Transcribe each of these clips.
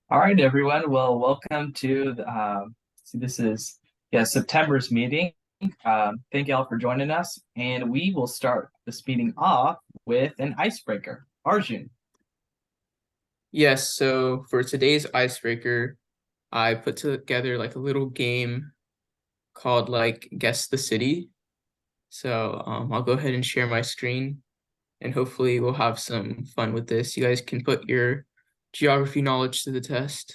All right, everyone. Well, welcome to this is September's meeting. Thank you all for joining us, and we will start this meeting off with an icebreaker. Arjun. Yes, so for today's icebreaker, I put together like a little game called like Guess the City. So I'll go ahead and share my screen and hopefully we'll have some fun with this. You guys can put your geography knowledge to the test.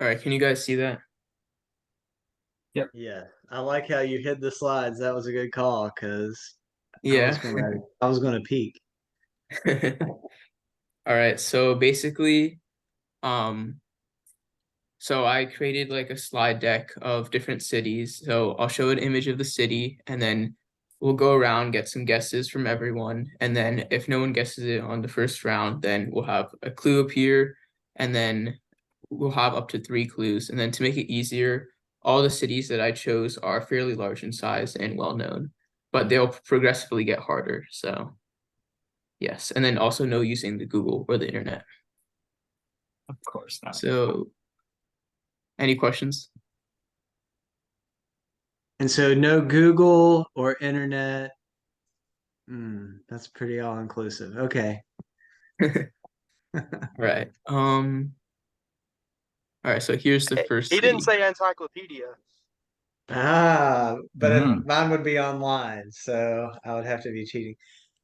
All right, can you guys see that? Yep. Yeah, I like how you hid the slides. That was a good call because I was Yeah. gonna I was gonna peek. All right, so basically, um, so I created like a slide deck of different cities. So I'll show an image of the city and then we'll go around, get some guesses from everyone. And then if no one guesses it on the first round, then we'll have a clue appear and then we'll have up to 3 clues. And then to make it easier, all the cities that I chose are fairly large in size and well known, but they'll progressively get harder. So yes, and then also no using the Google or the internet. Of course not. So any questions? And so no Google or internet. That's pretty all inclusive. Okay. Right. All right, so here's the first He didn't city. say encyclopedia. But if Mm. mine would be online, so I would have to be cheating.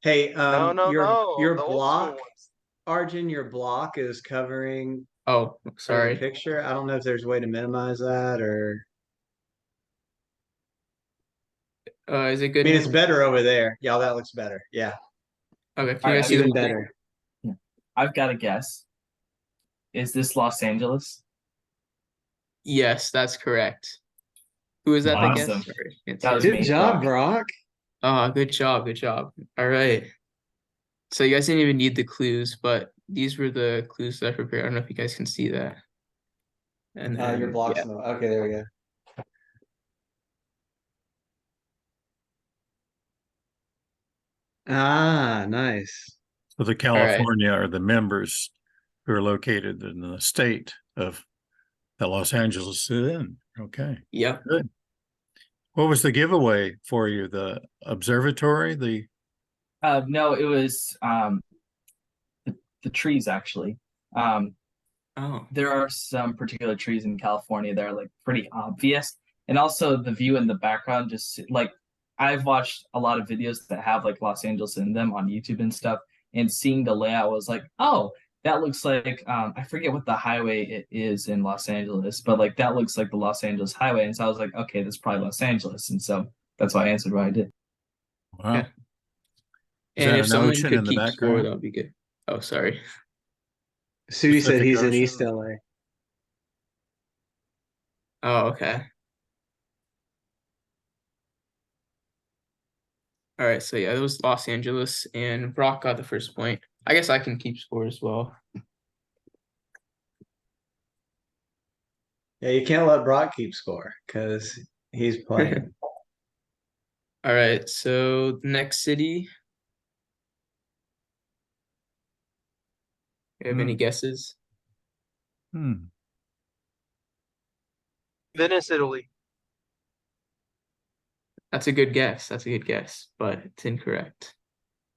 Hey, No, no, no. The your old school block, ones. Arjun, your block is covering Oh, part of the sorry. picture. I don't know if there's a way to minimize that or Is it good I mean it's now? better over there. Yeah, that looks better. Yeah, Okay, All can you right, guys see the even map? better. I've got a guess. Is this Los Angeles? Yes, that's correct. Who is that guess? Awesome. Wow. Sorry, can't That see was it. Good me, job, Brock. Brock. Good job, good job. All right. So you guys didn't even need the clues, but these were the clues that I prepared. I don't know if you guys can see that. And Your then block's yeah. no. Okay, there we go. Ah, nice. So the All right. California are the members who are located in the state of that Los Angeles is in. Okay, Yep. good. What was the giveaway for you? The observatory? The No, it was the trees actually. Um, Oh. there are some particular trees in California that are like pretty obvious. And also the view in the background, just like I've watched a lot of videos that have like Los Angeles in them on YouTube and stuff, and seeing the layout was like, oh, that looks like I forget what the highway it is in Los Angeles, but like that looks like the Los Angeles highway. And so I was like, okay, that's probably Los Angeles. And so that's why I answered what I did. Yeah. wow. Is And that if an someone ocean in could the keep score, that background? would be good. Oh, sorry. Sudi said Pacific he's in East Ocean? LA. Oh, okay. All right, so yeah, it was Los Angeles, and Brock got the first point. I guess I can keep score as well. Yeah, you can't let Brock keep score because he's playing. All right, so the next city, you have any Hmm. guesses? Hmm. Venice, Italy. That's a good guess. That's a good guess, but it's incorrect.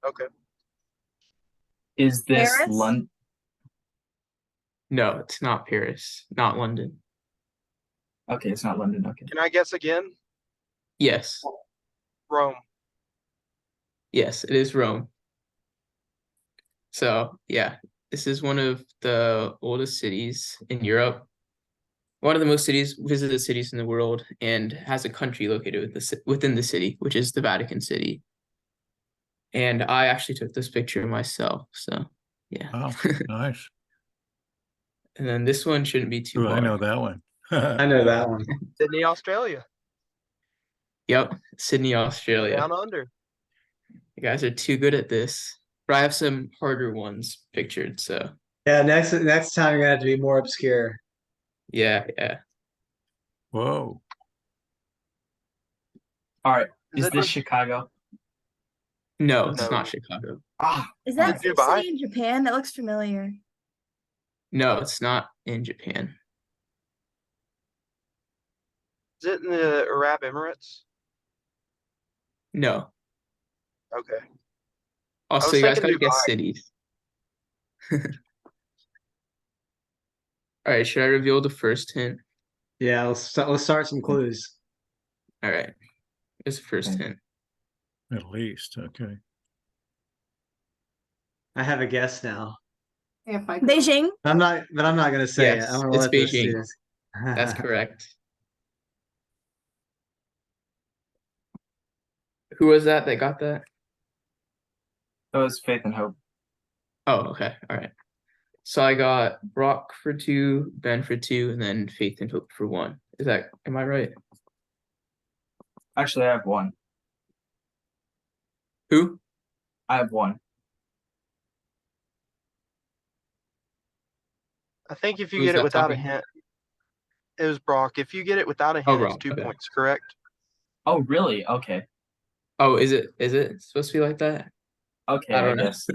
Okay. Is this Paris? London? No, it's not Paris, not London. Okay, it's not London. Okay. Can I guess again? Yes, Rome. yes, it is Rome. So yeah, this is one of the oldest cities in Europe, one of the most visited cities in the world, and has a country located within the city, which is the Vatican City. And I actually took this picture myself, so yeah. Wow, nice. And then this one shouldn't be too Ooh, I know hard. that one. I know that one. Sydney, Australia. Yep, Sydney, Australia. Down under. You guys are too good at this. But I have some harder ones pictured, so Yeah, next time you're gonna have to be more obscure. yeah, yeah. Whoa. All right. Is Is it this Chicago? No, it's No. not Chicago. Ah, Is that Dubai? some city in Japan? That looks familiar. No, it's not in Japan. Is it in the Arab Emirates? No. Okay. Also, was you guys thinking gotta guess Dubai. cities. All right, should I reveal the first hint? Yeah, let's start some clues. All right, here's the first Okay. hint. Middle East, okay. I have a guess now. Beijing. I'm not, but I'm not gonna say it. Yes, I'm gonna it's let the Beijing. students. That's correct. Who was that got that? that was Faith and Hope. Oh, okay. All right. So I got Brock for 2, Ben for 2, and then Faith and Hope for 1. Am I right? Actually, I have one. Who? I have one. I think if you Who's get it that without a talking? hint, it was Brock. If you get it without a Oh, hint, it's Brock, 2 okay. points, correct? Oh, really? Okay. Oh, is it supposed to be like that? Okay, I I don't know. guess.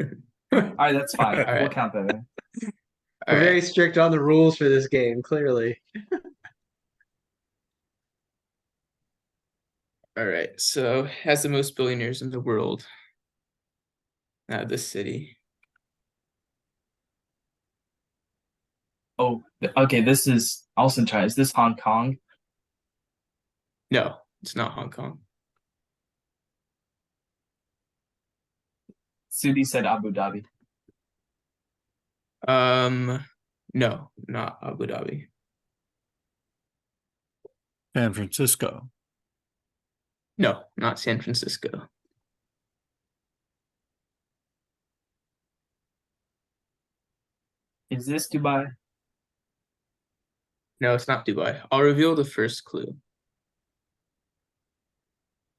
All right, that's fine. All We'll right. count that in. All We're very right. strict on the rules for this game, clearly. All right. So has the most billionaires in the world. This city. Oh, okay. This is also try. Is this Hong Kong? No, it's not Hong Kong. Sudi said Abu Dhabi. No, not Abu Dhabi. San Francisco. No, not San Francisco. Is this Dubai? No, it's not Dubai. I'll reveal the first clue.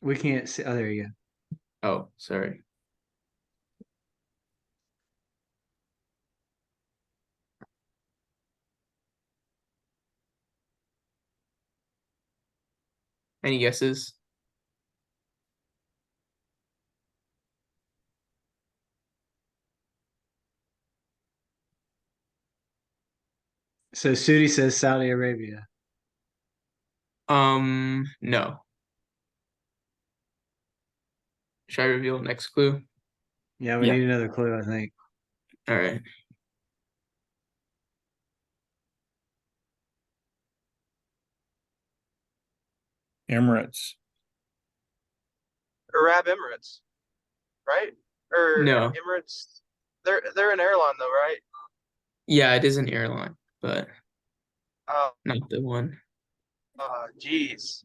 We can't see. Oh, there you go. Oh, sorry. Any guesses? So Sudi says Saudi Arabia. No. Should I reveal next clue? Yeah, we Yeah. need another clue, I think. All right. Emirates. Arab Emirates, right? Or No. Emirates. They're an airline though, right? Yeah, it is an airline, but Uh, not the one. geez.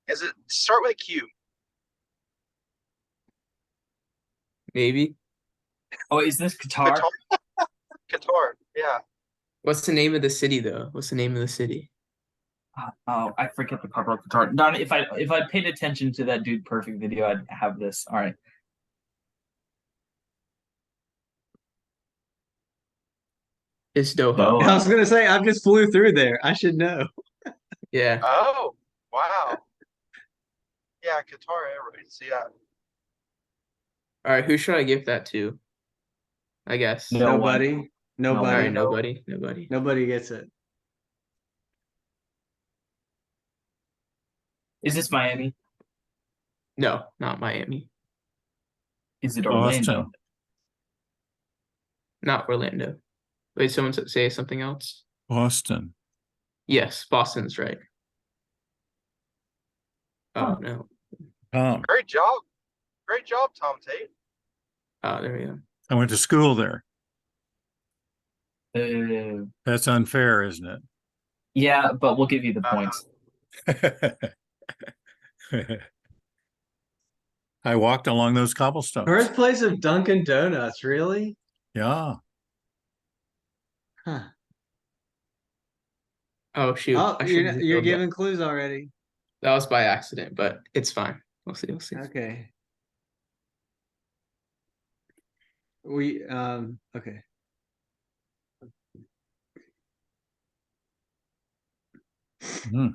Is it start with a Q? Maybe. Oh, is this Qatar? Qatar. Yeah. What's the name of the city though? What's the name of the city? Oh, I forget the cover of Qatar. Darn it, if I paid attention to that Dude Perfect video, I'd have this. All right. It's Doha. No. I was gonna say I just flew through there. I should know. Yeah. Oh, wow. Yeah, Qatar Airways. Yeah. All right, who should I give that to? I guess. No one. Nobody. All Nobody. right, nobody. Nobody gets it. Is this Miami? No, not Miami. Is it Orlando? Boston. Not Orlando. Wait, someone say something else? Boston. Yes, Boston's right. Oh Huh. no. Tom. Great job. Great job, Tom Tate. Oh, there we go. I went to school there. Uh, That's unfair, isn't yeah, but we'll give you the points. it? I walked along those cobblestones. Birthplace of Dunkin' Donuts, really? Yeah. Huh. Oh shoot. Oh, I should you're have you're revealed that. giving clues already. That was by accident, but it's fine. We'll see. Okay. Okay. Hmm.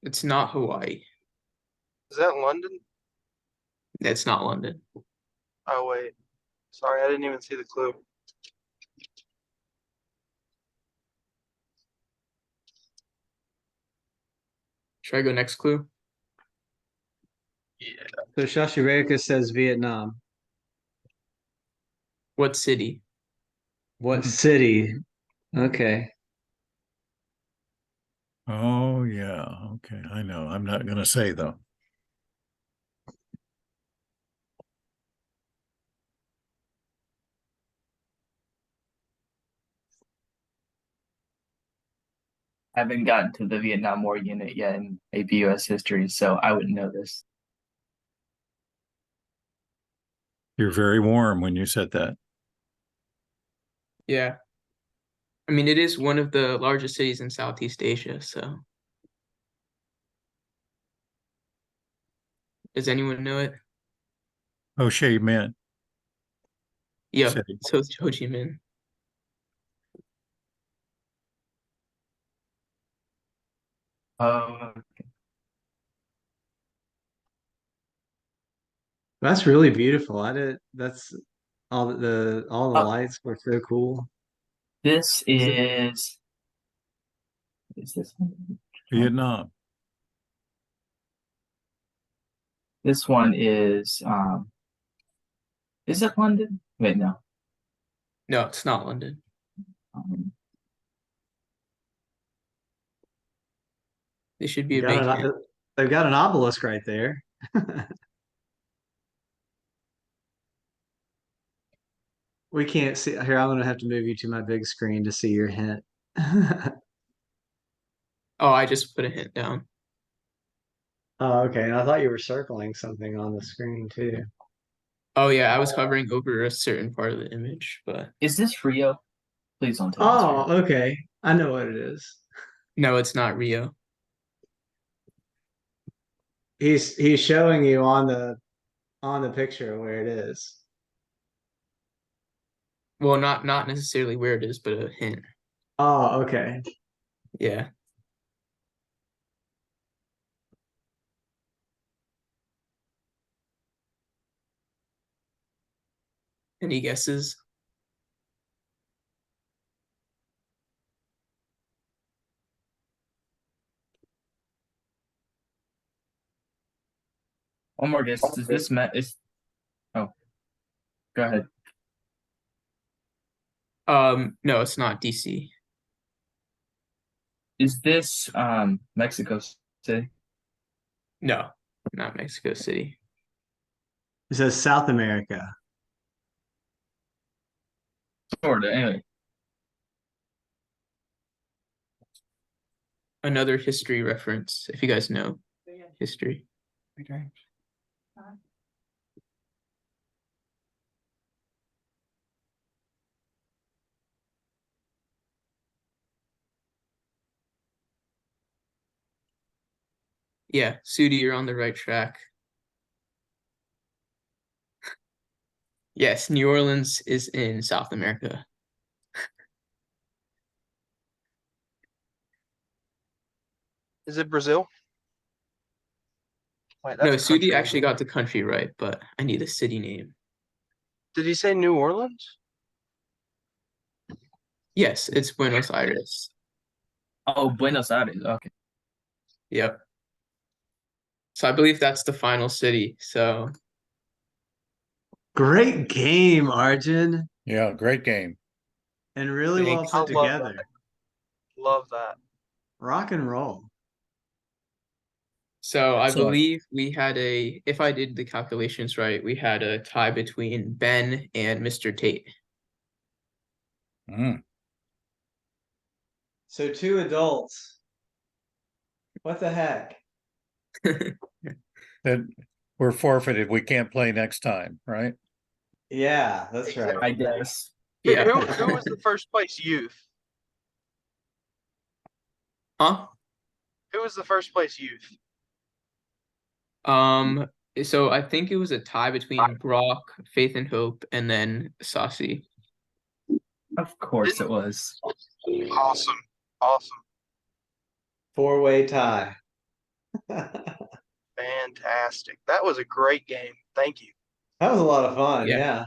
It's not Hawaii. Is that London? It's not London. Oh wait, sorry, I didn't even see the clue. Should I go next clue? Yeah, So Shashireka says Vietnam. What city? What city? Okay. Oh, yeah. Okay. I know. I'm not going to say though. Haven't gotten to the Vietnam War unit yet in APUS history, so I wouldn't know this. You're very warm when you said that. Yeah. I mean, it is one of the largest cities in Southeast Asia, so. Does anyone know it? Ho Chi Minh Yep, City. so it's Ho Chi Minh. Oh, That's really beautiful. That's all the oh, lights were so cool. this Is it- is this one? Vietnam. This one is it London? Wait, no. No, it's not London. Um, This should be You a big got hint. they've got an obelisk right there. We can't see here. I'm gonna have to move you to my big screen to see your hint. Oh, I just put a hint down. Oh, okay. And I thought you were circling something on the screen too. Oh yeah, I was hovering over a certain part of the image, but is this Rio? Please don't tell me it's Rio. Oh, okay. I know what it is. no, it's not Rio. He's showing you on the picture where it is. Well, not necessarily where it is, but a hint. Oh, okay. Yeah. Any guesses? One more guess. Is this Met? Is oh, go ahead. No, it's not DC. Is this Mexico City? No, not Mexico City. It says South America. Sort of. Anyway, Another history reference, if you guys know history. Yeah, Sudi, you're on the right track. Yes, New Orleans is in South America. is it Brazil? Wait, No, that's a Sudi country. actually got the country right, but I need a city name. Did he say New Orleans? Yes, it's Buenos Aires. oh, Buenos Aires. Okay. Yep. So I believe that's the final city. So Great game, Arjun, Yeah, great game. and really well thanks. I put love together. that. Love that. Rock and roll. So I So believe we had if I did the calculations right, we had a tie between Ben and Mr. Tate. Mm. So two adults. What the heck? That we're forfeited. We can't play next time, right? Yeah, that's right. I guess. Yeah. Who was the first place youth? Huh? Who was the first place youth? So I think it was a tie between Brock, Faith and Hope, and then Saucy. Of course Didn't- it was. Awesome. Awesome. Four-way tie. Fantastic. fantastic. That was a great game. Thank you. That was a lot of fun. Yeah. Yeah.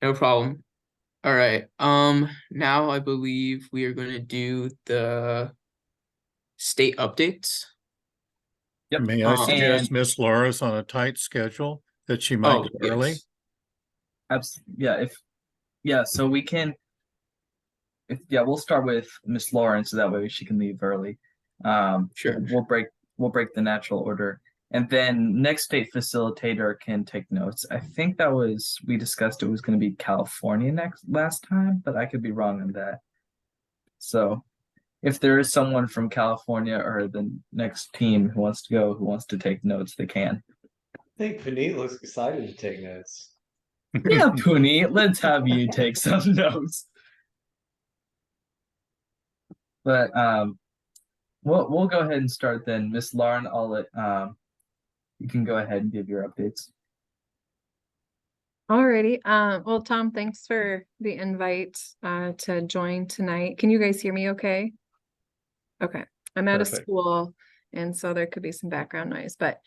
No problem. All right. Now I believe we are going to do the state updates. Yep. May I suggest And Miss Laura's on a tight schedule that she might Oh, go early? yes. so we can. We'll start with Miss Lauren, so that way she can leave early. Sure. We'll break the natural order, and then next state facilitator can take notes. I think we discussed it was going to be California last time, but I could be wrong on that. So if there is someone from California or the next team who wants to take notes, they can. I think Puneet looks excited to take notes. Yeah, Puni, let's have you take some notes. But we'll go ahead and start then. Miss Lauren, I'll let you can go ahead and give your updates. Alrighty. Well, Tom, thanks for the invite to join tonight. Can you guys hear me okay? Okay. I'm at a Perfect. school, and so there could be some background noise, but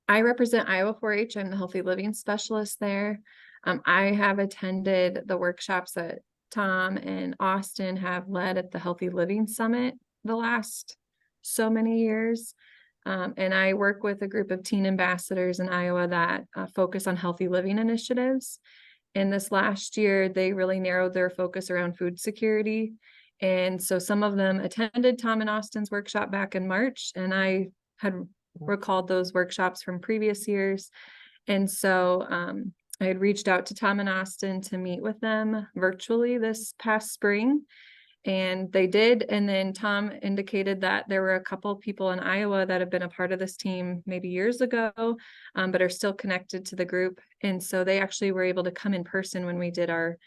I represent Iowa 4-H. I'm the healthy living specialist there. I have attended the workshops that Tom and Austin have led at the Healthy Living Summit the last so many years. And I work with a group of teen ambassadors in Iowa that focus on healthy living initiatives. And this last year, they really narrowed their focus around food security. And so some of them attended Tom and Austin's workshop back in March, and I had recalled those workshops from previous years. And so I had reached out to Tom and Austin to meet with them virtually this past spring, and they did. And then Tom indicated that there were a couple of people in Iowa that have been a part of this team maybe years ago, but are still connected to the group. And so they actually were able to come in person when we did our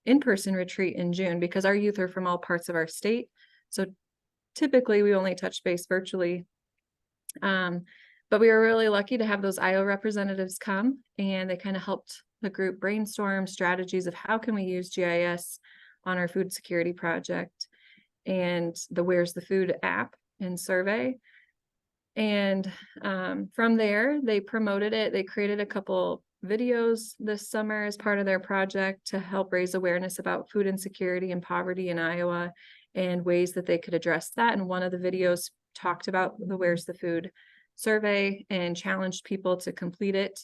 in-person retreat in June, because our youth are from all parts of our state. So typically we only touch base virtually. But we were really lucky to have those Iowa representatives come, and they kind of helped the group brainstorm strategies of how can we use GIS on our food security project and the Where's the Food app and survey. And from there, they promoted it. They created a couple videos this summer as part of their project to help raise awareness about food insecurity and poverty in Iowa and ways that they could address that. And one of the videos talked about the Where's the Food survey and challenged people to complete it.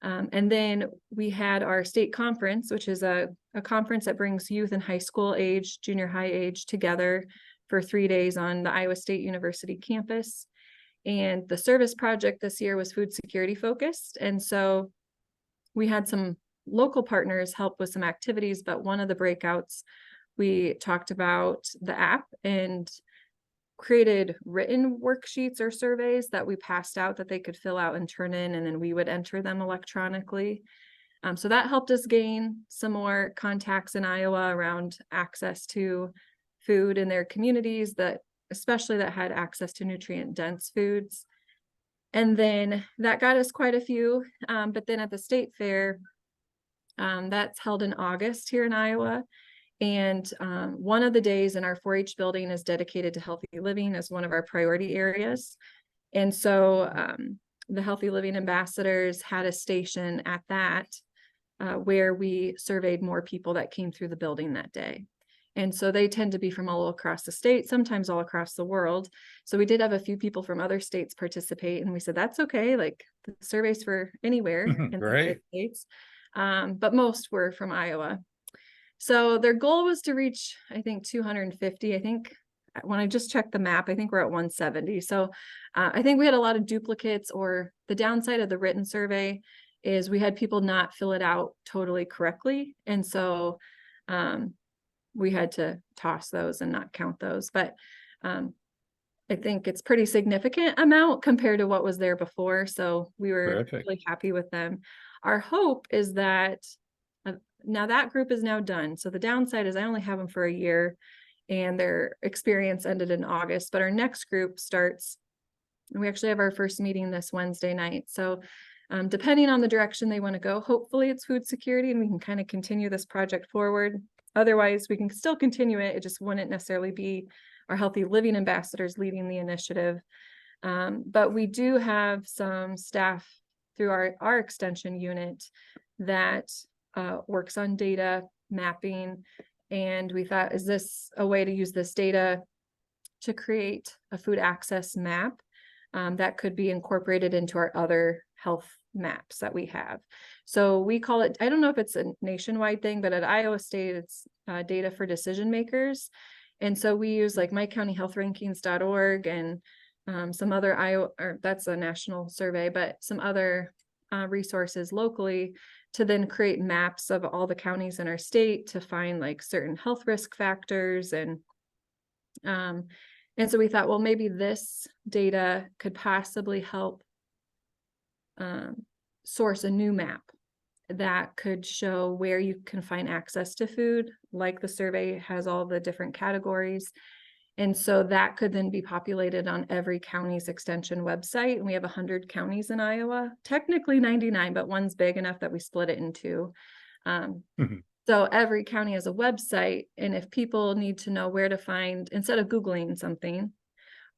And then we had our state conference, which is a conference that brings youth in high school age, junior high age together for 3 days on the Iowa State University campus. And the service project this year was food security focused. And so we had some local partners help with some activities, but one of the breakouts, we talked about the app and created written worksheets or surveys that we passed out that they could fill out and turn in, and then we would enter them electronically. So that helped us gain some more contacts in Iowa around access to food in their communities, especially that had access to nutrient dense foods. And then that got us quite a few. But then at the state fair, that's held in August here in Iowa. And one of the days in our 4-H building is dedicated to healthy living as one of our priority areas. And so the Healthy Living Ambassadors had a station at that where we surveyed more people that came through the building that day. And so they tend to be from all across the state, sometimes all across the world. So we did have a few people from other states participate, and we said, that's okay. Like the surveys for anywhere in the United States. But most were from Iowa. So their goal was to reach, I think, 250. I think when I just checked the map, I think we're at 170. So I think we had a lot of duplicates, or the downside of the written survey is we had people not fill it out totally correctly. And so we had to toss those and not count those. But I think it's pretty significant amount compared to what was there before. So we were really happy with them. Our hope is that now that group is now done. So the downside is I only have them for a year and their experience ended in August, but our next group starts, and we actually have our first meeting this Wednesday night. So depending on the direction they want to go, hopefully it's food security and we can kind of continue this project forward. Otherwise, we can still continue it. It just wouldn't necessarily be our Healthy Living Ambassadors leading the initiative. But we do have some staff through our extension unit that works on data mapping. And we thought, is this a way to use this data to create a food access map that could be incorporated into our other health maps that we have? So we call it, I don't know if it's a nationwide thing, but at Iowa State, it's data for decision makers. And so we use like mycountyhealthrankings.org and some other Iowa, or that's a national survey, but some other resources locally to then create maps of all the counties in our state to find like certain health risk factors. And so we thought, well, maybe this data could possibly help source a new map that could show where you can find access to food, like the survey has all the different categories. And so that could then be populated on every county's extension website. And we have 100 counties in Iowa, technically 99, but one's big enough that we split it in two. So every county has a website. And if people need to know where to find, instead of Googling something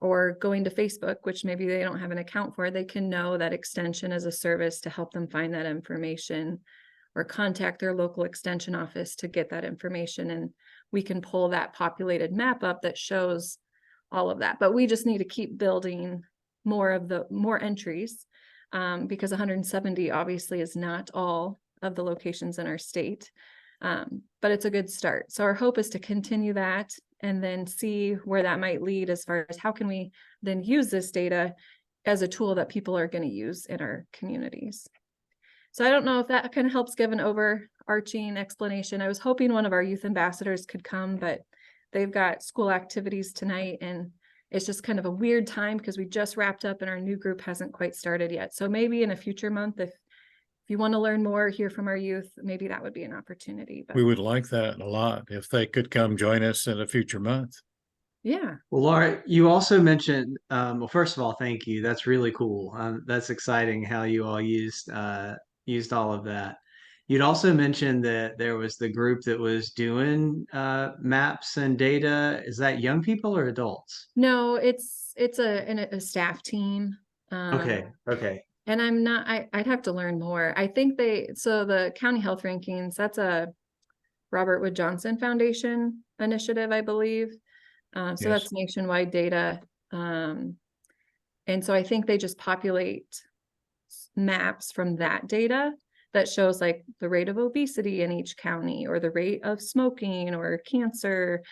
or going to Facebook, which maybe they don't have an account for, they can know that extension is a service to help them find that information, or contact their local extension office to get that information. And we can pull that populated map up that shows all of that. But we just need to keep building more entries because 170 obviously is not all of the locations in our state. But it's a good start. So our hope is to continue that and then see where that might lead as far as how can we then use this data as a tool that people are going to use in our communities. So I don't know if that kind of helps give an overarching explanation. I was hoping one of our youth ambassadors could come, but they've got school activities tonight and it's just kind of a weird time because we just wrapped up and our new group hasn't quite started yet. So maybe in a future month, if you want to learn more, hear from our youth, maybe that would be an opportunity. But We would like that a lot if they could come join us in a future month. yeah. Well, Laura, you also mentioned, well, first of all, thank you. That's really cool. That's exciting how you all used all of that. You'd also mentioned that there was the group that was doing maps and data. Is that young people or adults? No, it's a staff team. Okay. And I'd have to learn more. I think so the county health rankings, that's a Robert Wood Johnson Foundation initiative, I believe. So Yes. that's nationwide data. And so I think they just populate maps from that data that shows like the rate of obesity in each county or the rate of smoking or cancer,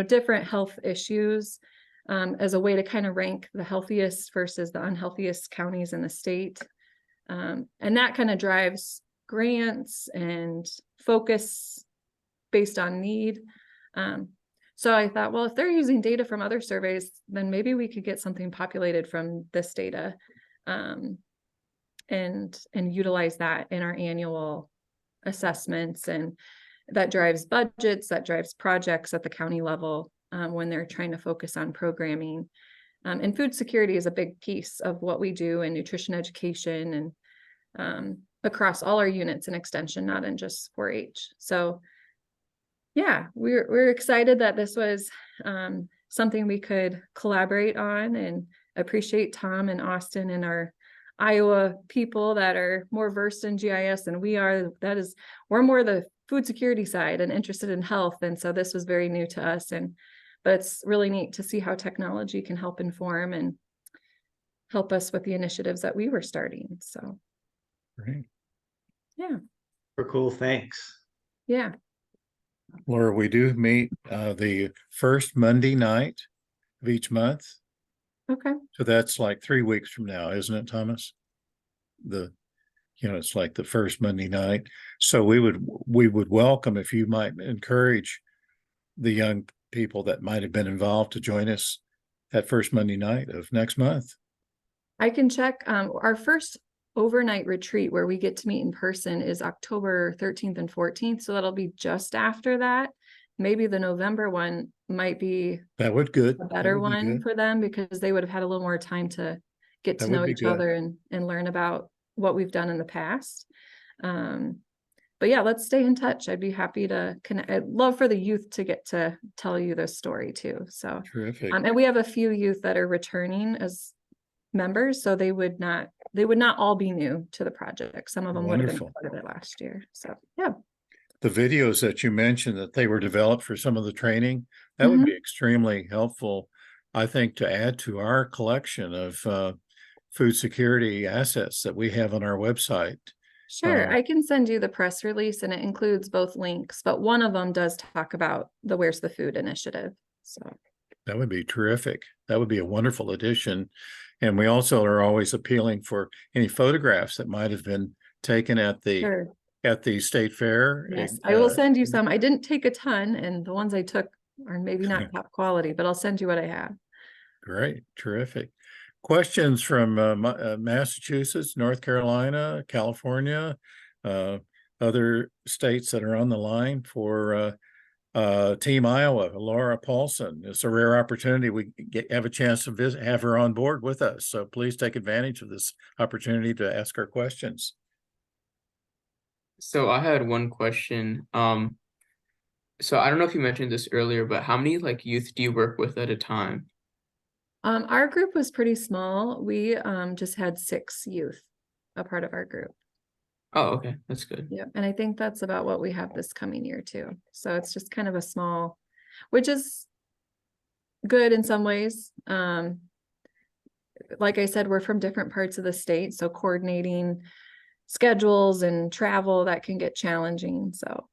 different health issues as a way to kind of rank the healthiest versus the unhealthiest counties in the state. And that kind of drives grants and focus based on need. So I thought, well, if they're using data from other surveys, then maybe we could get something populated from this data and utilize that in our annual assessments. And that drives budgets, that drives projects at the county level when they're trying to focus on programming. And food security is a big piece of what we do in nutrition education and across all our units in extension, not in just 4-H. So yeah, we're excited that this was something we could collaborate on, and appreciate Tom and Austin and our Iowa people that are more versed in GIS than we are. We're more the food security side and interested in health. And so this was very new to us. But it's really neat to see how technology can help inform and help us with the initiatives that we were starting. So Great. yeah. Cool. Thanks. Yeah. Laura, we do meet the first Monday night of each month. Okay. So that's like 3 weeks from now, isn't it, Thomas? It's like the first Monday night. So we would welcome if you might encourage the young people that might have been involved to join us that first Monday night of next month. I can check. Our first overnight retreat where we get to meet in person is October 13th and 14th. So that'll be just after that. Maybe the November one might be a better one for them because they would have had a little more time to get to know each other and learn about what we've done in the past. But yeah, let's stay in touch. I'd be happy to connect. I'd love for the youth to get to tell you this story too. So terrific. And we have a few youth that are returning as members, so they would not all be new to the project. Some of them would have been Wonderful. part of it last year. So yeah. The videos that you mentioned that they were developed for some of the training, that would be extremely helpful, I think, to add to our collection of food security assets that we have on our website. Sure, I can send you the press release, and it includes both links, but one of them does talk about the Where's the Food initiative. So that would be terrific. That would be a wonderful addition. And we also are always appealing for any photographs that might have been taken at the sure. at the state fair. Yes, I will send you some. I didn't take a ton, and the ones I took are maybe not top quality, but I'll send you what I have. Great, terrific. Questions from Massachusetts, North Carolina, California, other states that are on the line for Team Iowa, Laura Paulson. It's a rare opportunity. We have a chance to have her on board with us. So please take advantage of this opportunity to ask her questions. So I had one question. So I don't know if you mentioned this earlier, but how many like youth do you work with at a time? Our group was pretty small. We just had 6 youth a part of our group. Oh, okay, that's good. Yeah, and I think that's about what we have this coming year too. So it's just kind of a small, which is good in some ways. Like I said, we're from different parts of the state, so coordinating schedules and travel, that can get challenging. So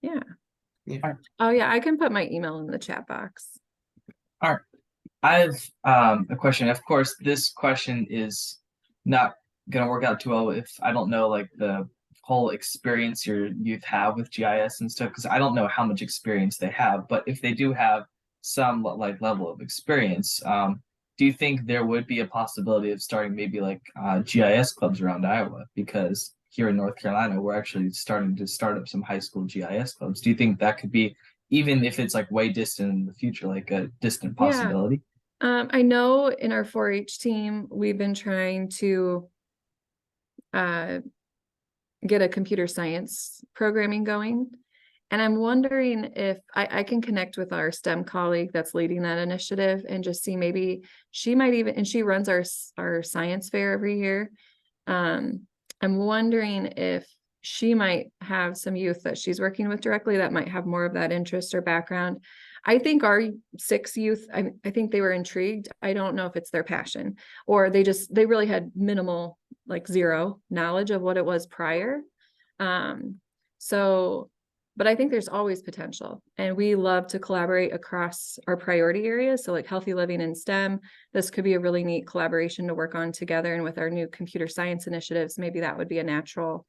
yeah. Oh yeah, I can put my email in the chat box. All right. I have a question. Of course, this question is not gonna work out too well if I don't know like the whole experience your youth have with GIS and stuff, because I don't know how much experience they have. But if they do have some like level of experience, do you think there would be a possibility of starting maybe like GIS clubs around Iowa? Because here in North Carolina, we're actually starting to start up some high school GIS clubs. Do you think that could be, even if it's like way distant in the future, like a distant possibility? I know in our 4-H team, we've been trying to get a computer science programming going. And I'm wondering if I can connect with our STEM colleague that's leading that initiative and just see, maybe she might even, and she runs our science fair every year. I'm wondering if she might have some youth that she's working with directly that might have more of that interest or background. I think our 6 youth, I think they were intrigued. I don't know if it's their passion or they really had minimal, like 0 knowledge of what it was prior. But I think there's always potential, and we love to collaborate across our priority areas. So like healthy living and STEM, this could be a really neat collaboration to work on together. And with our new computer science initiatives, maybe that would be a natural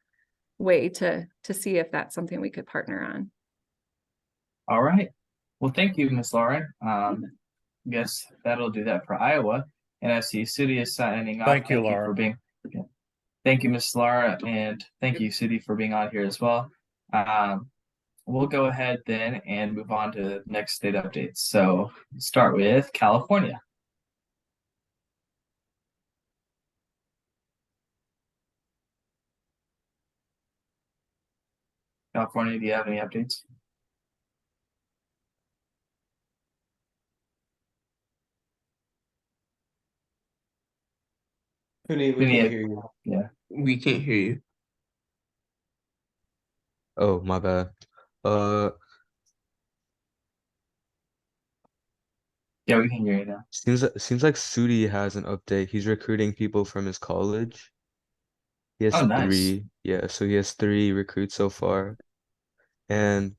way to see if that's something we could partner on. All right. Well, thank you, Ms. Lauren. Guess that'll do that for Iowa. And I see Sudi is signing off. Thank you, Laura. For being. Thank you, Ms. Laura, and thank you, Sudi, for being on here as well. We'll go ahead then and move on to the next state updates. So start with California. California, do you have any updates? We can't hear you. Yeah. We can't hear you. Oh, my bad. Yeah, we can hear you now. Seems like Sudi has an update. He's recruiting people from his college. He has Oh, nice. 3. Yeah, so he has 3 recruits so far. And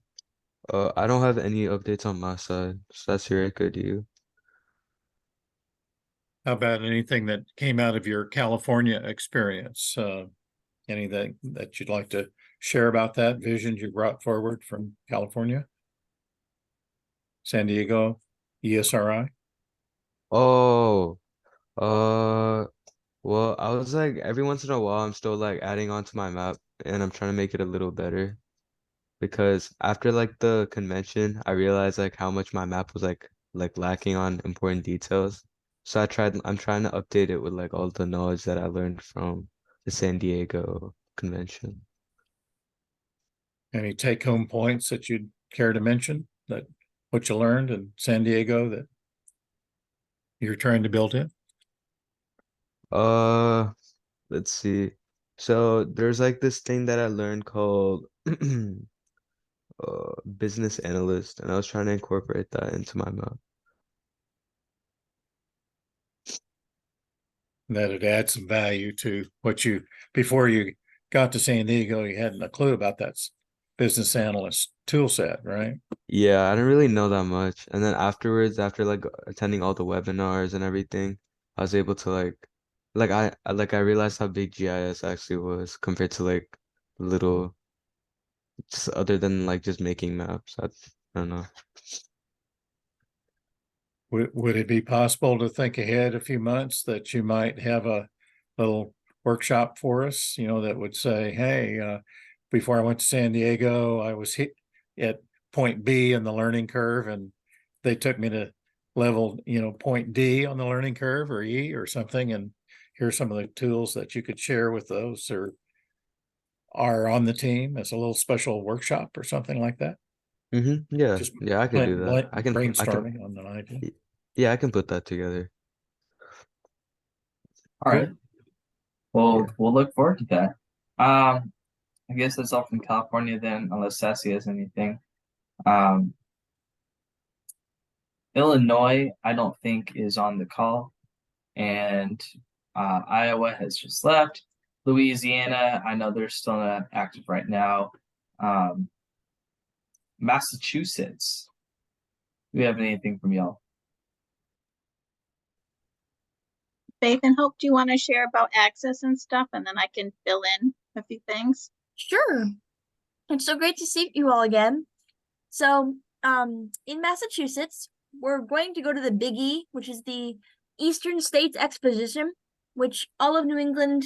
I don't have any updates on my side. So that's very good to you. How about anything that came out of your California experience? Anything that you'd like to share about that, visions you brought forward from California? San Diego, ESRI? Oh, well, I was like, every once in a while, I'm still like adding on to my map and I'm trying to make it a little better. Because after like the convention, I realized like how much my map was like lacking on important details. So I'm trying to update it with like all the knowledge that I learned from the San Diego convention. Any take-home points that you'd care to mention, that what you learned in San Diego that you're trying to build in? Uh, let's see. So there's like this thing that I learned called business analyst, and I was trying to incorporate that into my map. That'd add some value to what you, before you got to San Diego, you hadn't a clue about that business analyst tool set, right? Yeah, I didn't really know that much. And then afterwards, after like attending all the webinars and everything, I was able to I realized how big GIS actually was compared to like little, just other than like just making maps. I don't know. Would it be possible to think ahead a few months that you might have a little workshop for us, that would say, hey, before I went to San Diego, I was hit at point B in the learning curve, and they took me to level, point D on the learning curve, or E or something. And here's some of the tools that you could share with those or are on the team as a little special workshop or something like that. Yeah, Just yeah, I can do that. brainstorming on an idea. Yeah, I can put that together. All right. Well, Yeah. we'll look forward to that. I guess that's all from California then, unless Sassy has anything. Illinois, I don't think is on the call, and Iowa has just left. Louisiana, I know they're still not active right now. Massachusetts, do we have anything from y'all? Faith and Hope, do you want to share about access and stuff, and then I can fill in a few things? Sure. It's so great to see you all again. So, in Massachusetts, we're going to go to the Big E, which is the Eastern States Exposition, which all of New England,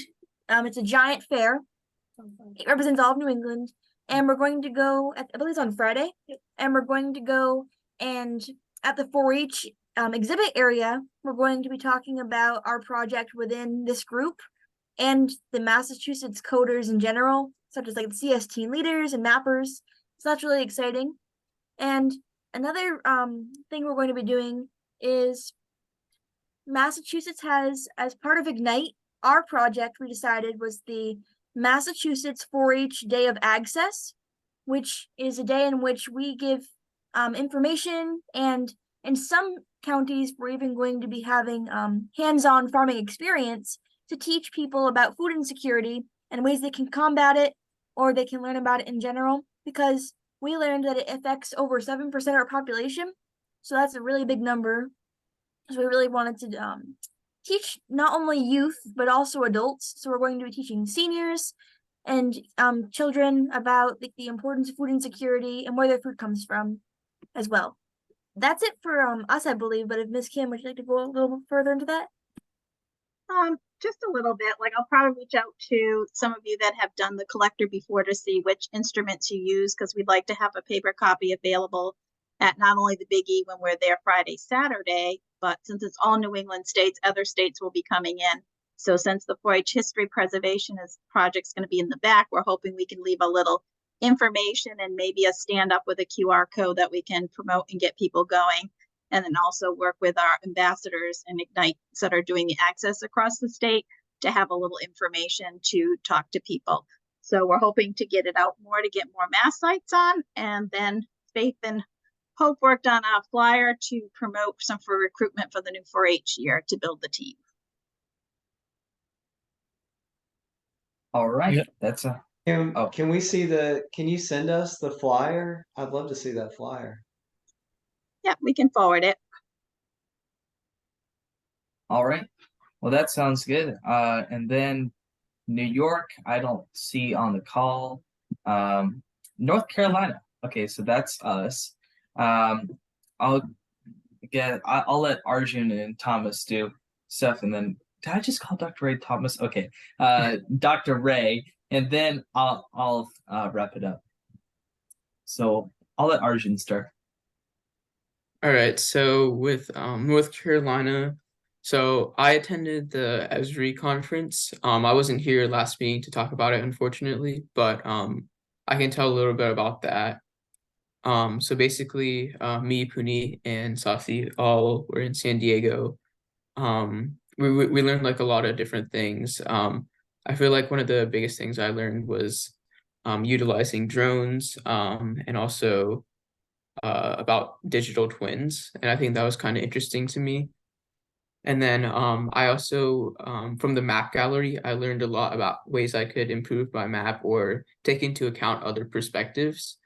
it's a giant fair. It represents all of New England. And we're going to go, I believe it's on Friday, and we're going to go and at the 4-H exhibit area, we're going to be talking about our project within this group and the Massachusetts coders in general, such as like the CS team leaders and mappers. So that's really exciting. And another thing we're going to be doing is Massachusetts has, as part of Ignite, our project we decided was the Massachusetts 4-H Day of Access, which is a day in which we give information, and in some counties we're even going to be having hands-on farming experience to teach people about food insecurity and ways they can combat it, or they can learn about it in general, because we learned that it affects over 7% of our population. So that's a really big number. So we really wanted to teach not only youth, but also adults. So we're going to be teaching seniors and children about the importance of food insecurity and where their food comes from as well. That's it for us, I believe. But if Miss Kim, would you like to go a little further into that? Just a little bit. Like, I'll probably reach out to some of you that have done the collector before to see which instruments you use, because we'd like to have a paper copy available at not only the Big E when we're there Friday, Saturday, but since it's all New England states, other states will be coming in. So since the 4-H history preservation project's going to be in the back, we're hoping we can leave a little information and maybe a stand up with a QR code that we can promote and get people going. And then also work with our ambassadors and Ignite that are doing the access across the state to have a little information to talk to people. So we're hoping to get it out more to get more mass sites on. And then Faith and Hope worked on a flyer to promote some for recruitment for the new 4-H year to build the team. All right. Yeah. That's a Can we see can you send us the flyer? I'd love to see that flyer. Yeah, we can forward it. all right. Well, that sounds good. And then New York, I don't see on the call. North Carolina. Okay, so that's us. I'll let Arjun and Thomas do stuff, and then did I just call Dr. Ray Thomas? Okay, Dr. Ray, and then I'll wrap it up. So I'll let Arjun start. All right, so with North Carolina, so I attended the ESRI conference. I wasn't here last meeting to talk about it, unfortunately, but I can tell a little bit about that. So basically, me, Puni, and Safi all were in San Diego, we learned like a lot of different things. I feel like one of the biggest things I learned was utilizing drones, and also about digital twins, and I think that was kind of interesting to me. And then I also, from the map gallery, I learned a lot about ways I could improve my map or take into account other perspectives.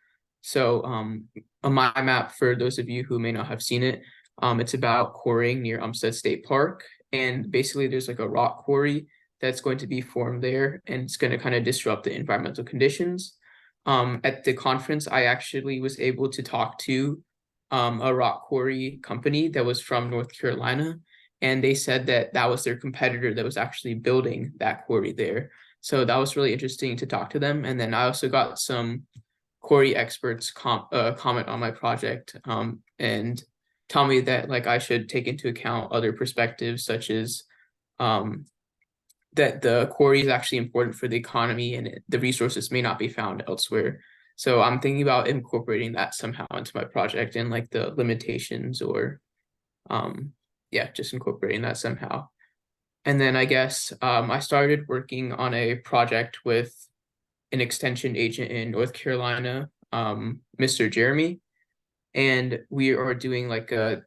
So on my map, for those of you who may not have seen it, it's about quarrying near Umstead State Park. And basically there's like a rock quarry that's going to be formed there, and it's going to kind of disrupt the environmental conditions. At the conference, I actually was able to talk to a rock quarry company that was from North Carolina, and they said that that was their competitor that was actually building that quarry there. So that was really interesting to talk to them. And then I also got some quarry experts comment on my project, and tell me that like I should take into account other perspectives, such as that the quarry is actually important for the economy and the resources may not be found elsewhere. So I'm thinking about incorporating that somehow into my project, and like the limitations, or yeah, just incorporating that somehow. And then I guess I started working on a project with an extension agent in North Carolina, Mr. Jeremy, and we are doing like a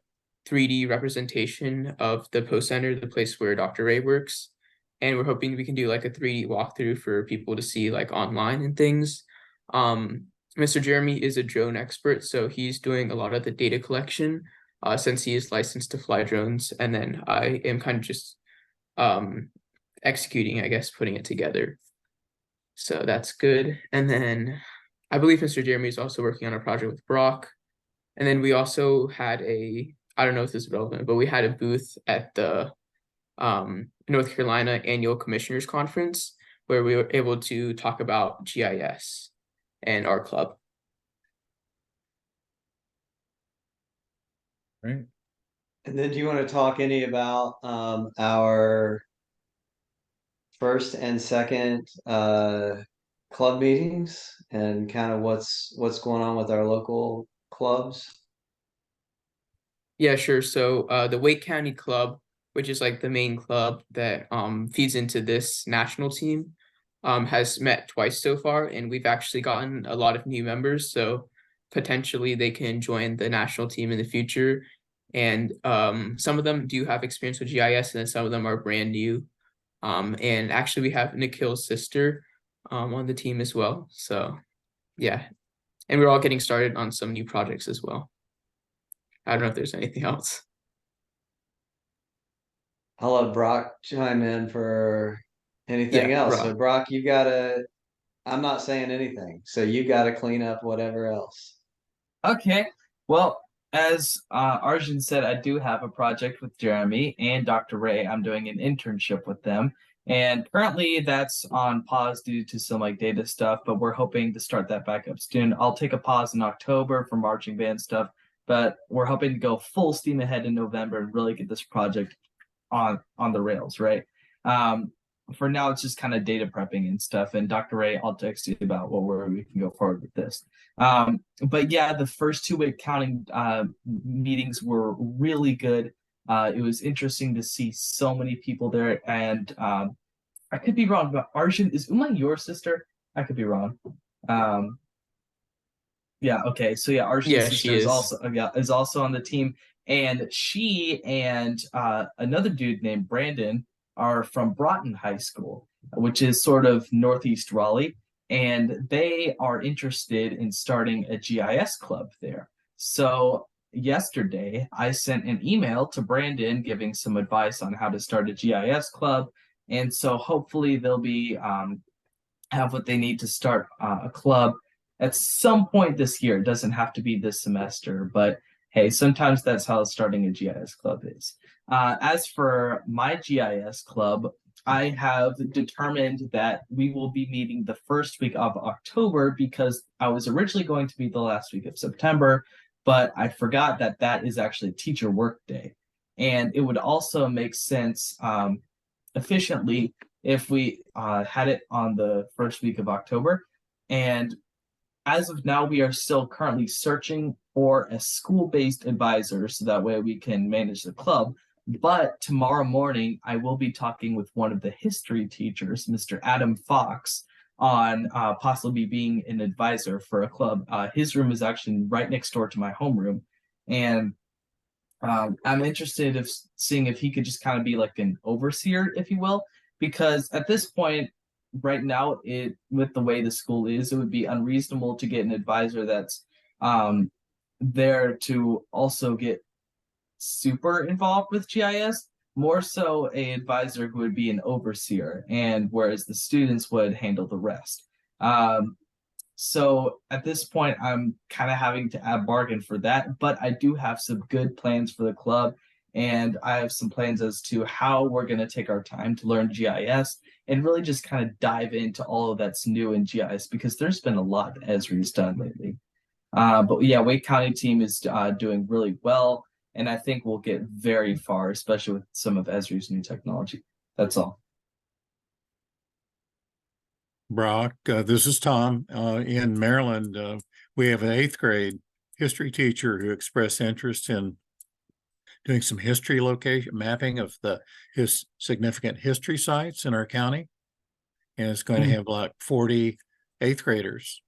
3D representation of the Post Center, the place where Dr. Ray works. And we're hoping we can do like a 3D walkthrough for people to see like online and things. Mr. Jeremy is a drone expert, so he's doing a lot of the data collection, since he is licensed to fly drones. And then I am kind of just executing, I guess, putting it together. So that's good. And then I believe Mr. Jeremy is also working on a project with Brock. And then we also had I don't know if this is relevant, but we had a booth at the North Carolina Annual Commissioners Conference, where we were able to talk about GIS and our club. Right. And then do you want to talk any about our first and second club meetings and kind of what's going on with our local clubs? Yeah, sure. So the Wake County Club, which is like the main club that feeds into this national team, has met twice so far, and we've actually gotten a lot of new members. So potentially they can join the national team in the future. And some of them do have experience with GIS, and then some of them are brand new. And actually we have Nikhil's sister on the team as well. So yeah, and we're all getting started on some new projects as well. I don't know if there's anything else. I'll let Brock chime in for anything Yeah, else. So Brock. Brock, I'm not saying anything, so you gotta clean up whatever else. Okay. Well, as Arjun said, I do have a project with Jeremy and Dr. Ray. I'm doing an internship with them. And currently that's on pause due to some like data stuff, but we're hoping to start that back up soon. I'll take a pause in October for marching band stuff, but we're hoping to go full steam ahead in November and really get this project on the rails, right? For now, it's just kind of data prepping and stuff. And Dr. Ray, I'll text you about where we can go forward with this. But yeah, the first 2 week counting meetings were really good. It was interesting to see so many people there, and I could be wrong, but Arjun, is Uma your sister? I could be wrong. Yeah, okay. So yeah, Arjun's Yeah, sister she is is. also on the team, and she and another dude named Brandon are from Broughton High School, which is sort of northeast Raleigh, and they are interested in starting a GIS club there. So yesterday, I sent an email to Brandon giving some advice on how to start a GIS club, and so hopefully they'll be have what they need to start a club at some point this year. It doesn't have to be this semester, but hey, sometimes that's how starting a GIS club is. As for my GIS club, I have determined that we will be meeting the first week of October because I was originally going to be the last week of September, but I forgot that that is actually teacher work day. And it would also make sense efficiently if we had it on the first week of October. And as of now, we are still currently searching for a school-based advisor so that way we can manage the club. But tomorrow morning, I will be talking with one of the history teachers, Mr. Adam Fox, on possibly being an advisor for a club. His room is actually right next door to my homeroom, and I'm interested of seeing if he could just kind of be like an overseer, if you will, because at this point, right now, it with the way the school is, it would be unreasonable to get an advisor that's um, there to also get super involved with GIS, more so a advisor who would be an overseer, and whereas the students would handle the rest. So at this point, I'm kind of having to add bargain for that, but I do have some good plans for the club, and I have some plans as to how we're going to take our time to learn GIS and really just kind of dive into all of that's new in GIS because there's been a lot that Esri's done lately. But yeah, Wake County team is doing really well, and I think we'll get very far, especially with some of Esri's new technology. That's all. Brock, this is Tom. In Maryland, we have an 8th grade history teacher who expressed interest in doing some history location mapping of his significant history sites in our county. And it's going to have like 40 8th graders,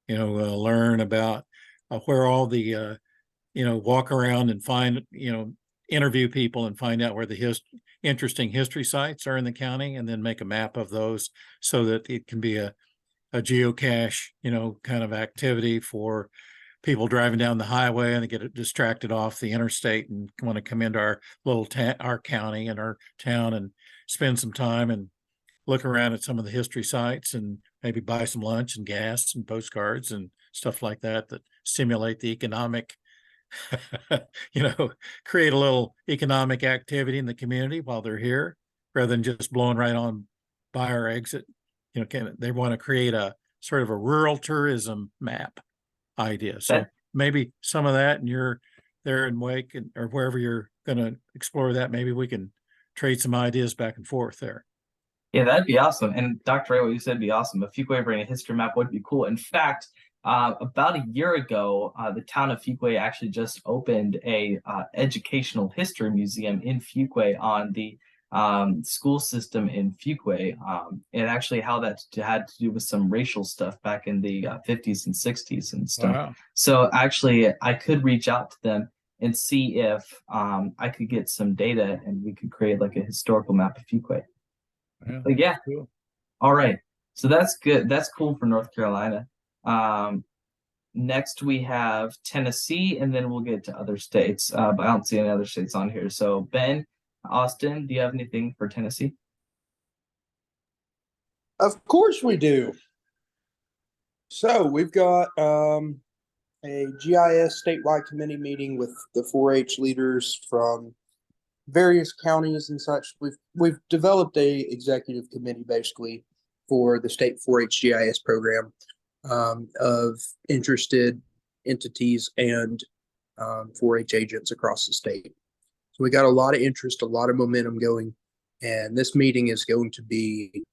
learn about where all the, walk around and find, interview people and find out where the interesting history sites are in the county, and then make a map of those so that it can be a geocache, kind of activity for people driving down the highway and they get distracted off the interstate and want to come into our little our county and our town and spend some time and look around at some of the history sites and maybe buy some lunch and gas and postcards and stuff like that stimulate the economic create a little economic activity in the community while they're here, rather than just blowing right on by our exit. They want to create a sort of a rural tourism map idea. So maybe some of that, and you're there in Wake or wherever you're going to explore that, maybe we can trade some ideas back and forth there. Yeah, that'd be awesome. And Dr. Ray, what you said would be awesome. A Fuquay bringing a history map would be cool. In fact, about a year ago, the town of Fuquay actually just opened a educational history museum in Fuquay on the school system in Fuquay, and actually how that had to do with some racial stuff back in the 50s and 60s and stuff. Wow. So actually, I could reach out to them and see if I could get some data and we could create like a historical map of Fuquay. But yeah. Cool. All right. So that's good. That's cool for North Carolina. Next we have Tennessee, and then we'll get to other states. But I don't see any other states on here. So Ben, Austin, do you have anything for Tennessee? Of course we do. So we've got a GIS statewide committee meeting with the 4-H leaders from various counties and such. We've developed a executive committee basically for the state 4-H GIS program of interested entities and 4-H agents across the state. So we got a lot of interest, a lot of momentum going, and this meeting is going to be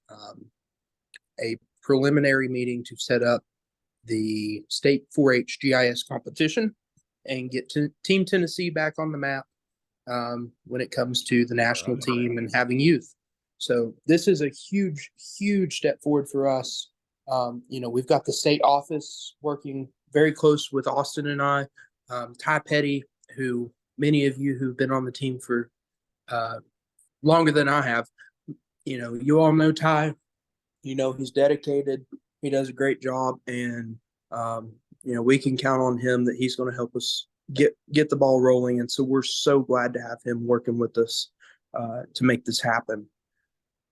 a preliminary meeting to set up the state 4-H GIS competition and get Team Tennessee back on the map when it comes to the national team and having youth. So this is a huge, huge step forward for us. We've got the state office working very close with Austin and I. Ty Petty, who many of you who've been on the team for longer than I have, you all know Ty. He's dedicated. He does a great job, and we can count on him that he's going to help us get the ball rolling. And so we're so glad to have him working with us to make this happen.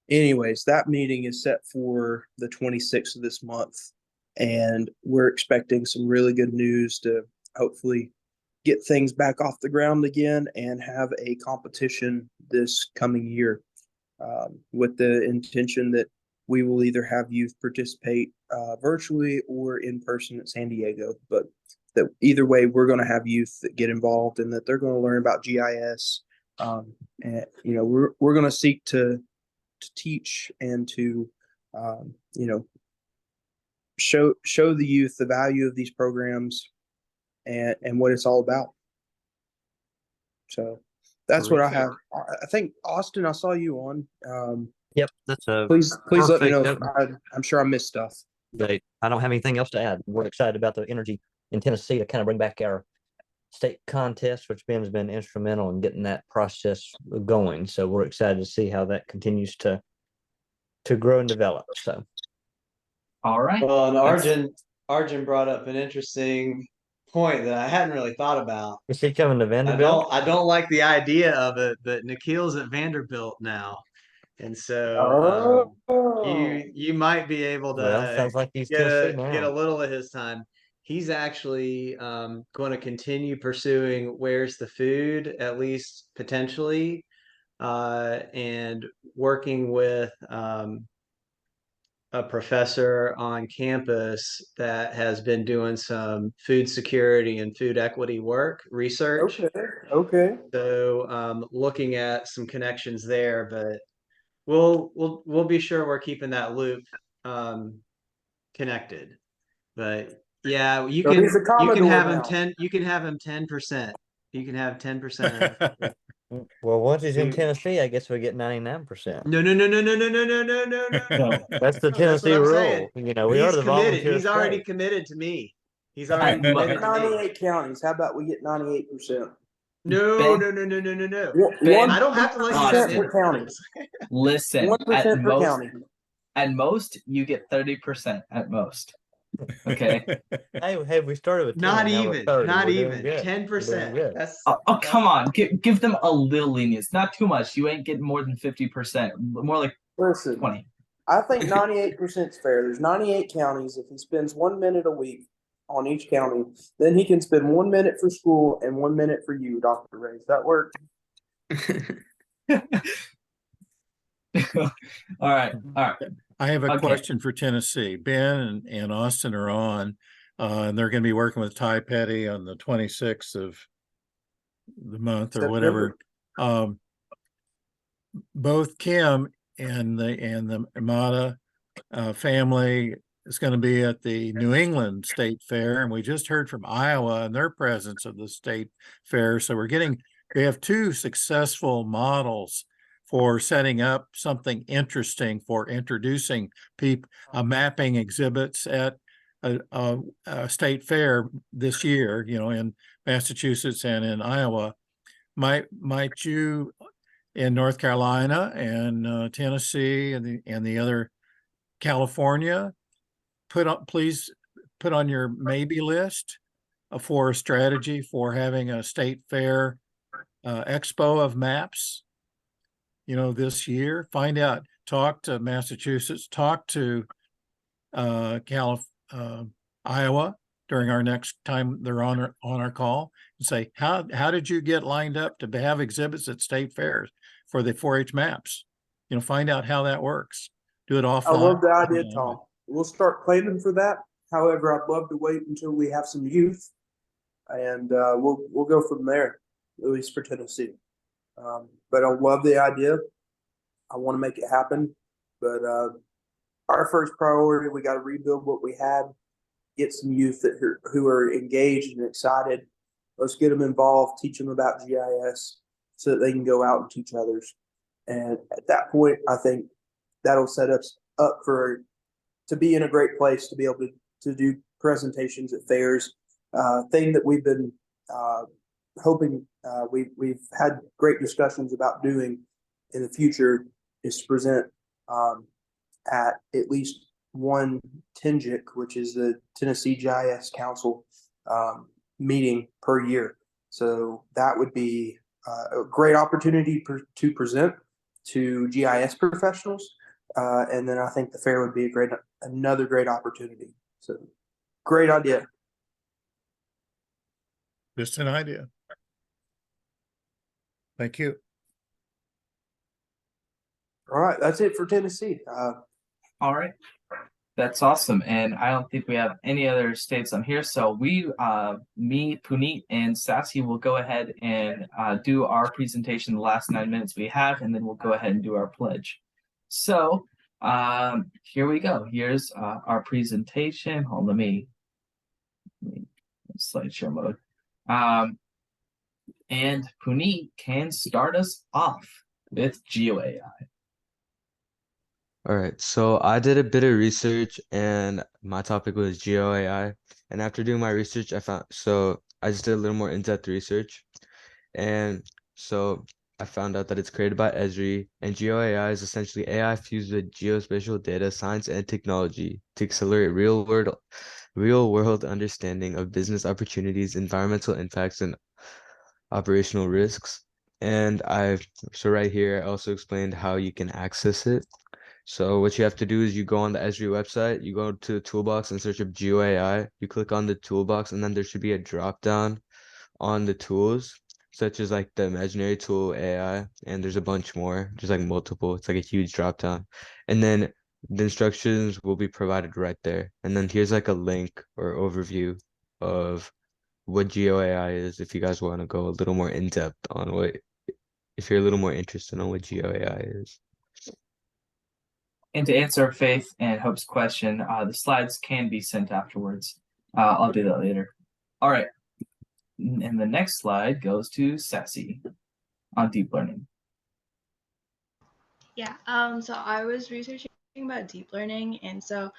Anyways, that meeting is set for the 26th of this month, and we're expecting some really good news to hopefully get things back off the ground again and have a competition this coming year with the intention that we will either have youth participate virtually or in person at San Diego. But that either way, we're going to have youth that get involved and that they're going to learn about GIS. And we're going to seek to teach and to show the youth the value of these programs and what it's all about. So That's what I Terrific. have. I think Austin, I saw you on. Yep, that's a Please let me know if perfect I'm sure I missed stuff. update. I don't have anything else to add. We're excited about the energy in Tennessee to kind of bring back our state contest, which Ben has been instrumental in getting that process going. So we're excited to see how that continues to grow and develop. So All right. Well, and That's- Arjun brought up an interesting point that I hadn't really thought about. is he coming to Vanderbilt? I don't like the idea of it, but Nikhil's at Vanderbilt now. And so you might be able Well, to sounds like he's Tennessee get a now. little of his time. He's actually going to continue pursuing Where's the Food, at least potentially, and working with a professor on campus that has been doing some food security and food equity work research. Okay. So looking at some connections there, but we'll be sure we're keeping that loop connected. But yeah, you So can he's a Commodore have him now. 10%. You can have 10%. Well, once he's in We- Tennessee, I guess we get 99%. No. That's the That's Tennessee what I'm rule. saying. You know, we are He's the committed. volunteer He's already state. committed to me. He's already committed to me. 98 counties. How about we get 98%? No. Ben, I don't have to let you have 1% per dinner. county. listen, 1% per county. at most, you get 30% at most. Okay. Hey, we started with 10, Not now we're even. 30. Not We're doing even. good. 10%. We're doing good. That's Oh, come on. Give them a little lenience. Not too much. You ain't getting more than 50%. More like Listen, 20. I think 98% is fair. There's 98 counties. If he spends 1 minute a week on each county, then he can spend 1 minute for school and 1 minute for you, Dr. Ray. Does that work? All right. I have a Okay. question for Tennessee. Ben and Austin are on, and they're going to be working with Ty Petty on the 26th of the month or whatever. Both Kim and the Amata family is going to be at the New England State Fair, and we just heard from Iowa and their presence of the state fair. So we have two successful models for setting up something interesting for introducing people, mapping exhibits at a state fair this year, in Massachusetts and in Iowa. Might you in North Carolina and Tennessee and the other California please put on your maybe list for a strategy for having a state fair expo of maps, this year. Find out, talk to Massachusetts, talk to Iowa during our next time they're on our call, and say, how did you get lined up to have exhibits at state fairs for the 4-H maps? Find out how that works. Do it offline. I love the idea, Tom. We'll start planning for that. However, I'd love to wait until we have some youth, and we'll go from there, at least for Tennessee. But I love the idea. I want to make it happen. But our first priority, we got to rebuild what we had, get some youth who are engaged and excited. Let's get them involved, teach them about GIS so that they can go out and teach others. And at that point, I think that'll set us up to be in a great place to be able to do presentations at fairs. Thing that we've been hoping we've had great discussions about doing in the future is to present at least one TNGIC, which is the Tennessee GIS Council meeting per year. So that would be a great opportunity to present to GIS professionals. And then I think the fair would be another great opportunity. So great idea. Just an idea. Thank you. All right, that's it for Tennessee. All right. That's awesome. And I don't think we have any other states on here. So me, Puneet, and Sassy will go ahead and do our presentation the last 9 minutes we have, and then we'll go ahead and do our pledge. So here we go. Here's our presentation. Let me slideshow mode. And Puneet can start us off with GeoAI. All right, so I did a bit of research and my topic was GeoAI. And after doing my research, I just did a little more in-depth research. And so I found out that it's created by Esri, and GeoAI is essentially AI fused with geospatial data science and technology to accelerate real world understanding of business opportunities, environmental impacts, and operational risks. So right here, I also explained how you can access it. So what you have to do is you go on the Esri website, you go to the toolbox and search up GeoAI, you click on the toolbox, and then there should be a drop down on the tools, such as like the imaginary tool AI, and there's a bunch more, just like multiple. It's like a huge drop down. And then the instructions will be provided right there. And then here's like a link or overview of what GeoAI is if you guys want to go a little more in depth on if you're a little more interested on what GeoAI is. And to answer Faith and Hope's question, the slides can be sent afterwards. I'll do that later. All right. And the next slide goes to Sassy on deep learning. Yeah, so I was researching about deep learning, and so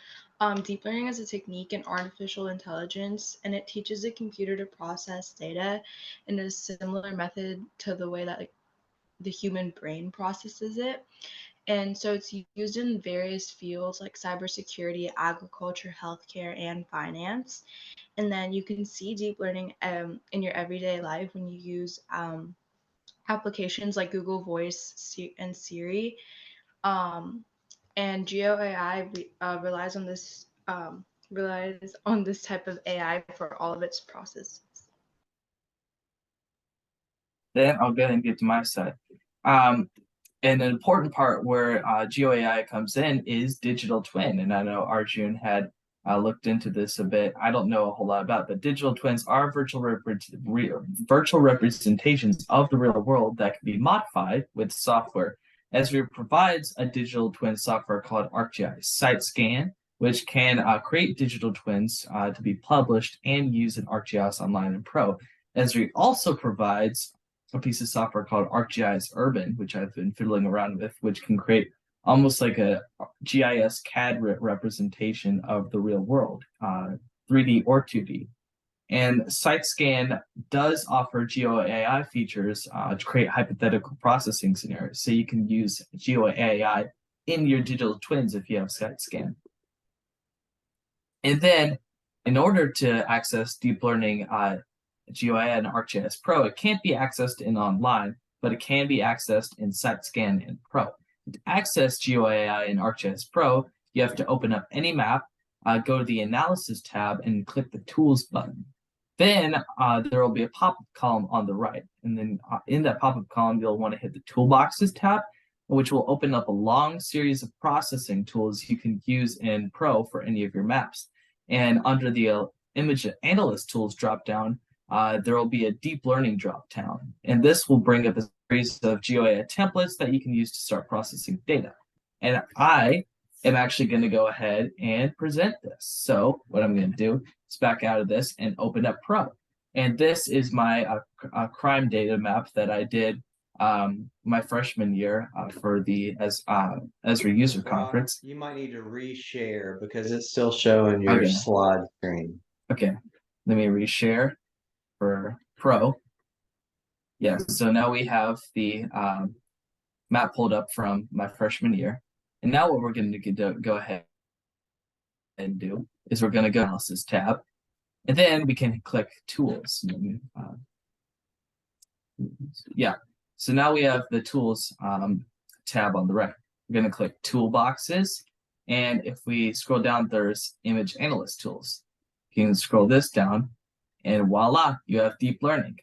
deep learning is a technique in artificial intelligence, and it teaches the computer to process data in a similar method to the way that the human brain processes it. And so it's used in various fields like cybersecurity, agriculture, healthcare, and finance. And then you can see deep learning in your everyday life when you use applications like Google Voice and Siri. And GeoAI relies on this type of AI for all of its processes. Then I'll go ahead and get to my side. And an important part where GeoAI comes in is digital twin. And I know Arjun had looked into this a bit. I don't know a whole lot about it, but digital twins are virtual representations of the real world that can be modified with software. Esri provides a digital twin software called ArcGIS SiteScan, which can create digital twins to be published and used in ArcGIS Online and Pro. Esri also provides a piece of software called ArcGIS Urban, which I've been fiddling around with, which can create almost like a GIS CAD representation of the real world, 3D or 2D. And SiteScan does offer GeoAI features to create hypothetical processing scenarios. So you can use GeoAI in your digital twins if you have SiteScan. And then in order to access deep learning GeoAI and ArcGIS Pro, it can't be accessed in online, but it can be accessed in SiteScan and Pro. To access GeoAI and ArcGIS Pro, you have to open up any map, go to the Analysis tab, and click the Tools button. Then there will be a pop-up column on the right. And then in that pop-up column, you'll want to hit the Toolboxes tab, which will open up a long series of processing tools you can use in Pro for any of your maps. And under the Image Analyst Tools dropdown, there will be a deep learning drop down, and this will bring up a series of GeoAI templates that you can use to start processing data. And I am actually going to go ahead and present this. So what I'm going to do is back out of this and open up Pro. And this is my crime data map that I did my freshman year for the Esri user conference. You might need to reshare because it's still showing your slide screen. Okay, let me reshare for Pro. Yeah, so now we have the map pulled up from my freshman year. And now what we're going to go ahead and do is we're going to go Analysis tab. And then we can click Tools. Yeah, so now we have the Tools tab on the right. We're going to click Toolboxes. And if we scroll down, there's Image Analyst Tools. You can scroll this down. And voila, you have deep learning.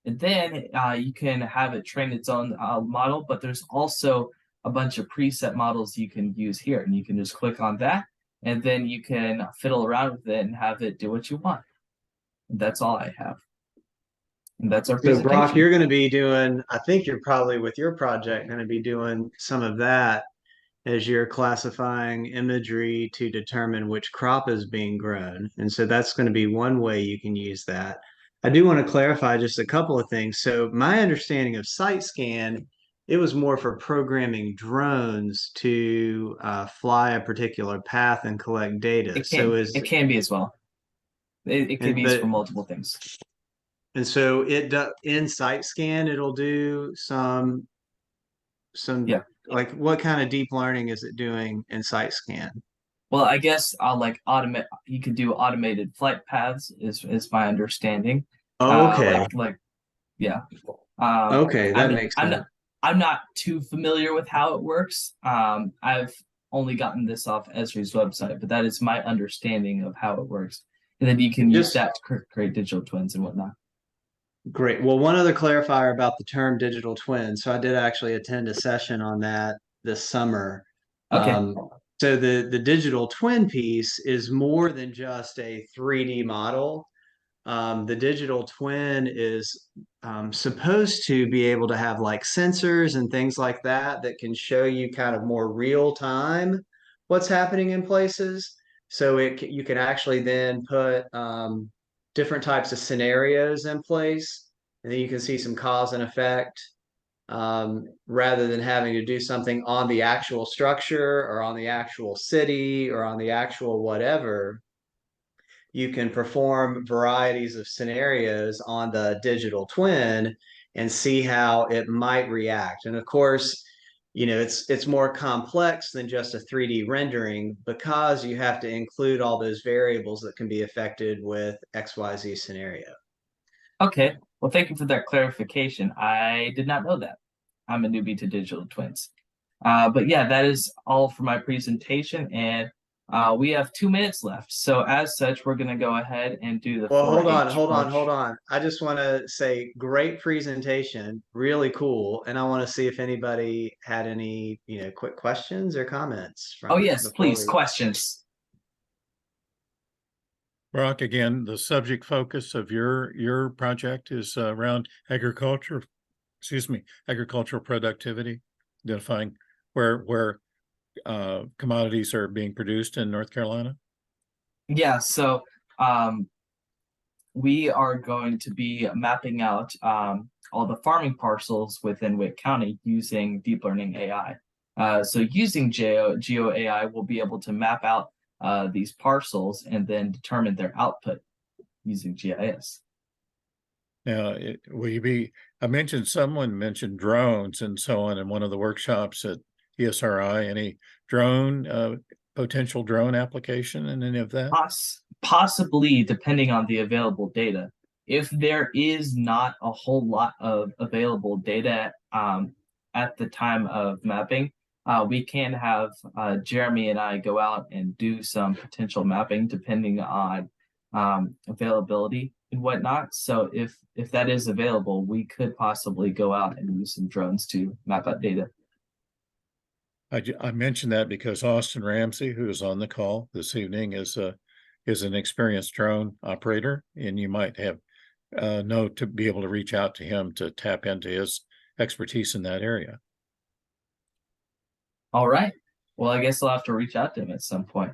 And then you can have it train its own model, but there's also a bunch of preset models you can use here. And you can just click on that, and then you can fiddle around with it and have it do what you want. And that's all I have. And that's our presentation. So Brock, you're going to be doing, I think you're probably with your project going to be doing some of that as you're classifying imagery to determine which crop is being grown. And so that's going to be one way you can use that. I do want to clarify just a couple of things. So my understanding of site scan, it was more for programming drones to fly a particular path and collect data. It can be as well. It can be used for multiple things. And so in site scan, it'll do some Yeah. like what kind of deep learning is it doing in site scan? Well, I guess I'll like automate. You could do automated flight paths. Is my understanding. Okay. Yeah. Okay, that makes sense. I'm not too familiar with how it works. I've only gotten this off Esri's website, but that is my understanding of how it works. And then you can use that to create digital twins and whatnot. Great. Well, one other clarifier about the term digital twin. So I did actually attend a session on that this summer. Okay. So the digital twin piece is more than just a 3D model. The digital twin is supposed to be able to have like sensors and things like that that can show you kind of more real time what's happening in places. So you can actually then put different types of scenarios in place, and then you can see some cause and effect rather than having to do something on the actual structure or on the actual city or on the actual whatever. You can perform varieties of scenarios on the digital twin and see how it might react. And of course, it's more complex than just a 3D rendering because you have to include all those variables that can be affected with XYZ scenario. Okay. Well, thank you for that clarification. I did not know that. I'm a newbie to digital twins. But yeah, that is all for my presentation, and we have 2 minutes left. So as such, we're gonna go ahead and do the. Well, hold on. I just want to say great presentation, really cool. And I want to see if anybody had any, quick questions or comments from Oh yes, please, questions. Brock, again, the subject focus of your project is around agricultural productivity, identifying where commodities are being produced in North Carolina. Yeah, so we are going to be mapping out all the farming parcels within Wake County using deep learning AI. So using Geo AI, we'll be able to map out these parcels and then determine their output using GIS. Now, someone mentioned drones and so on in one of the workshops at ESRI. Any potential drone application in any of that? Possibly, depending on the available data. If there is not a whole lot of available data at the time of mapping, we can have Jeremy and I go out and do some potential mapping depending on availability and whatnot. So if that is available, we could possibly go out and use some drones to map out data. I mentioned that because Austin Ramsey, who is on the call this evening, is an experienced drone operator, and you might have to be able to reach out to him to tap into his expertise in that area. All right. Well, I guess I'll have to reach out to him at some point.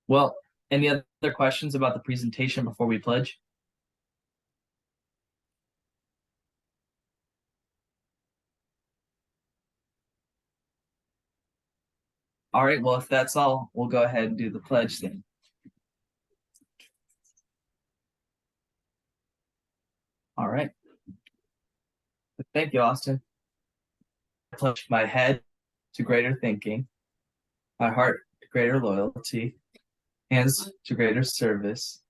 Well, any other questions about the presentation before we pledge? All right, well, if that's all, we'll go ahead and do the pledge then. All right. Thank you, Austin. I pledge my head to greater thinking, my heart to greater loyalty, hands to greater service,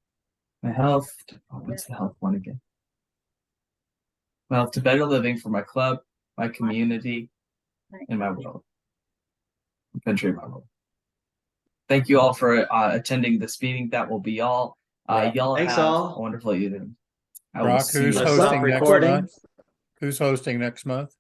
my health what's the health one again? My health to better living for my club, my community, and my world. Country of my world. Thank you all for attending this meeting. That will be all. Y'all Thanks have all. a wonderful evening. Brock, who's hosting next month? Who's hosting next month?